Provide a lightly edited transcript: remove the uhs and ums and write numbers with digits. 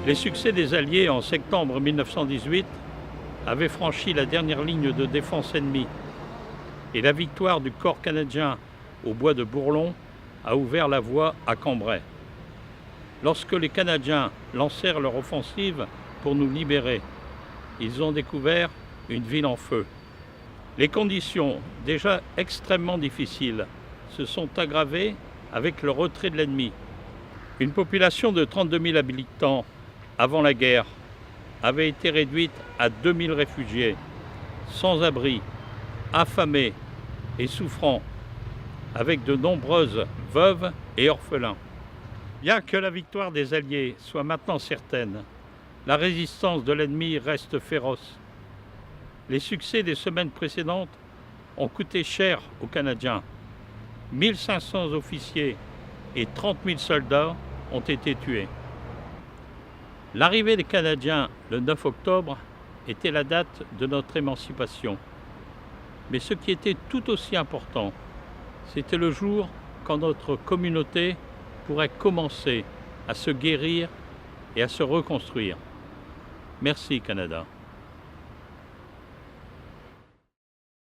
Les succès des Alliés en septembre 1918 avaient franchi la dernière ligne de défense ennemie et la victoire du corps canadien au bois de Bourlon a ouvert la voie à Cambrai. Lorsque les Canadiens lancèrent leur offensive pour nous libérer, ils ont découvert une ville en feu. Les conditions, déjà extrêmement difficiles, se sont aggravées avec le retrait de l'ennemi. Une population de 32 000 habitants avant la guerre avait été réduite à 2 000 réfugiés, sans abri, affamés et souffrants, avec de nombreuses veuves et orphelins. Bien que la victoire des Alliés soit maintenant certaine, la résistance de l'ennemi reste féroce. Les succès des semaines précédentes ont coûté cher aux Canadiens. 1500 officiers et 30 000 soldats ont été tués. L'arrivée des Canadiens le 9 octobre était la date de notre émancipation. Mais ce qui était tout aussi important, c'était le jour quand notre communauté pourrait commencer à se guérir et à se reconstruire. Merci Canada.